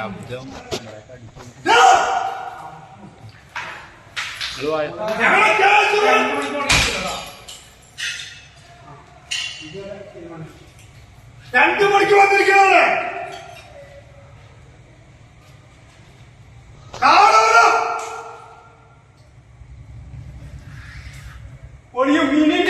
ശബ്ദം രണ്ടു മണിക്ക് വന്നിരിക്കുന്നവരെ ഒളിയും ഇനിയും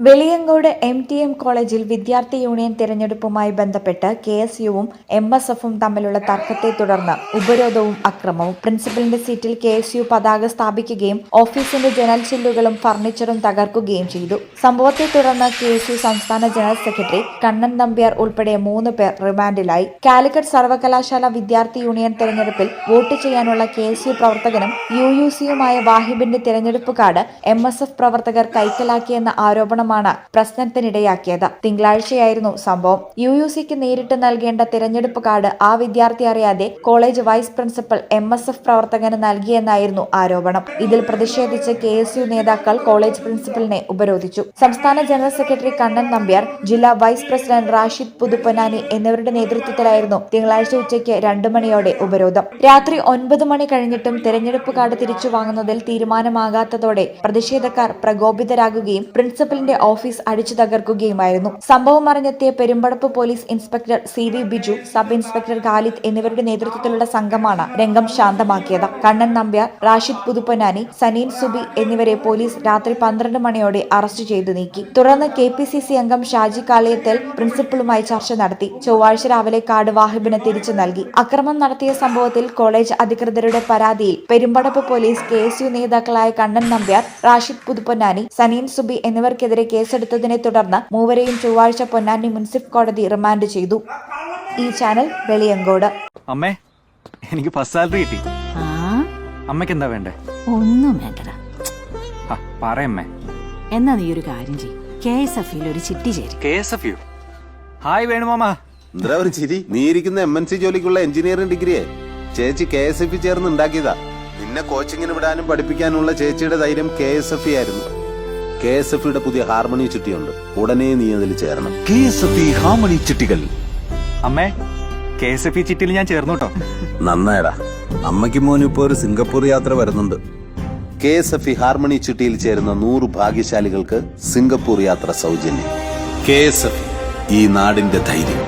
വെളിയങ്കോട് MTM കോളേജിൽ വിദ്യാർത്ഥി യൂണിയൻ തിരഞ്ഞെടുപ്പുമായി ബന്ധപ്പെട്ട് KSUവും MSFും തമ്മിലുള്ള തർക്കത്തെ തുടർന്ന് ഉപരോധവും അക്രമവും. പ്രിൻസിപ്പലിന്റെ സീറ്റിൽ KSU പതാക സ്ഥാപിക്കുകയും ഓഫീസിന്റെ ജനൽ ചില്ലുകളും ഫർണിച്ചറും തകർക്കുകയും ചെയ്തു. സംഭവത്തെ തുടർന്ന് KSU സംസ്ഥാന ജനറൽ സെക്രട്ടറി കണ്ണൻ നമ്പ്യാർ ഉൾപ്പെടെ 3 പേർ റിമാൻഡിലായി. കാലിക്കറ്റ് സർവകലാശാല വിദ്യാർത്ഥി യൂണിയൻ തിരഞ്ഞെടുപ്പിൽ വോട്ട് ചെയ്യാനുള്ള KSU പ്രവർത്തകനും UUCയുമായ വാഹിബിന്റെ തിരഞ്ഞെടുപ്പ് കാർഡ് MSF പ്രവർത്തകർ കൈക്കലാക്കിയെന്ന ആരോപണം പ്രശ്നത്തിനിടയാക്കിയത്. തിങ്കളാഴ്ചയായിരുന്നു സംഭവം. UUCക്ക് നേരിട്ട് നൽകേണ്ട തിരഞ്ഞെടുപ്പ് കാർഡ് ആ വിദ്യാർത്ഥി അറിയാതെ കോളേജ് വൈസ് പ്രിൻസിപ്പൽ MSF പ്രവർത്തകന് നൽകിയെന്നായിരുന്നു ആരോപണം. ഇതിൽ പ്രതിഷേധിച്ച് KSU നേതാക്കൾ കോളേജ് പ്രിൻസിപ്പലിനെ ഉപരോധിച്ചു. സംസ്ഥാന ജനറൽ സെക്രട്ടറി കണ്ണൻ നമ്പ്യാർ, ജില്ലാ വൈസ് പ്രസിഡന്റ് റാഷിദ് പുതുപ്പൊന്നാനി എന്നിവരുടെ നേതൃത്വത്തിലായിരുന്നു തിങ്കളാഴ്ച ഉച്ചയ്ക്ക് 2 മണിയോടെ ഉപരോധം. രാത്രി 9 മണി കഴിഞ്ഞിട്ടും തിരഞ്ഞെടുപ്പ് കാർഡ് തിരിച്ചു വാങ്ങുന്നതിൽ തീരുമാനമാകാത്തതോടെ പ്രതിഷേധക്കാർ പ്രകോപിതരാകുകയും പ്രിൻസിപ്പലിന്റെ ഓഫീസ് അടിച്ചു തകർക്കുകയുമായിരുന്നു. സംഭവം അറിഞ്ഞെത്തിയ Perumpadappu police inspector CV Biju, sub inspector Khalid എന്നിവരുടെ നേതൃത്വത്തിലുള്ള സംഘമാണ് രംഗം ശാന്തമാക്കിയത്. കണ്ണൻ നമ്പ്യാർ, റാഷിദ് പുതുപ്പൊന്നാനി, സനീൻ സുബി എന്നിവരെ പോലീസ് രാത്രി 12 മണിയോടെ അറസ്റ്റ് ചെയ്തു നീക്കി. തുടർന്ന് KPCC അംഗം ഷാജി കാളിയത്തിൽ പ്രിൻസിപ്പലുമായി ചർച്ച നടത്തി. ചൊവ്വാഴ്ച രാവിലെ കാർഡ് വാഹിബിന് തിരിച്ചു നൽകി. അക്രമം നടത്തിയ സംഭവത്തിൽ കോളേജ് അധികൃതരുടെ പരാതിയിൽ പെരുമ്പടപ്പ് പോലീസ് KSU നേതാക്കളായ കണ്ണൻ നമ്പ്യാർ, റാഷിദ് പുതുപ്പൊന്നാനി, സനീൻ സുബി എന്നിവർക്കെതിരെ കേസെടുത്തതിനെ തുടർന്ന് മൂവരെയും ചൊവ്വാഴ്ച പൊന്നാനി മുനിസിപ്പൽ കോടതി റിമാൻഡ് ചെയ്തു. ഈ ചാനൽ വെളിയങ്കോട്. അമ്മേ, എനിക്ക് ഫസ്റ്റ് സാലറി കിട്ടി. അമ്മയ്ക്ക് എന്താ വേണ്ടേ? ഒന്നും വേണ്ടടാ. പറയമ്മേ. എന്നാ നീ ഒരു കാര്യം ചെയ്യ്, KSFയിൽ ഒരു ചിട്ടി ചേരും. KSFയോ? ഹായ് വേണുമാമ. എന്താ ഒരു ചിരി? നീ ഇരിക്കുന്ന MNC ജോലിക്കുള്ള എഞ്ചിനീയറിംഗ് ഡിഗ്രിയെ ചേച്ചി KSF ചേർന്ന് ഉണ്ടാക്കിയതാ. നിന്നെ കോച്ചിങ്ങിന് വിടാനും പഠിപ്പിക്കാനുള്ള ചേച്ചിയുടെ ധൈര്യം KSF ആയിരുന്നു. KSFയുടെ പുതിയ ഹാർമണി ചിട്ടിയുണ്ട്, ഉടനെ നീ അതിൽ ചേരണം. KSF ഹാർമണി ചിട്ടികൾ. അമ്മേ, KSF ചിട്ടിയിൽ ഞാൻ ചേർന്നു കേട്ടോ. നന്നായടാ. അമ്മയ്ക്ക് മോനും ഇപ്പോ ഒരു സിംഗപ്പൂർ യാത്ര വരുന്നുണ്ട്. KSF ഹാർമണി ചിട്ടിയിൽ ചേരുന്ന 100 ഭാഗ്യശാലികൾക്ക് സിംഗപ്പൂർ യാത്ര സൗജന്യം. KSF, ഈ നാടിന്റെ ധൈര്യം.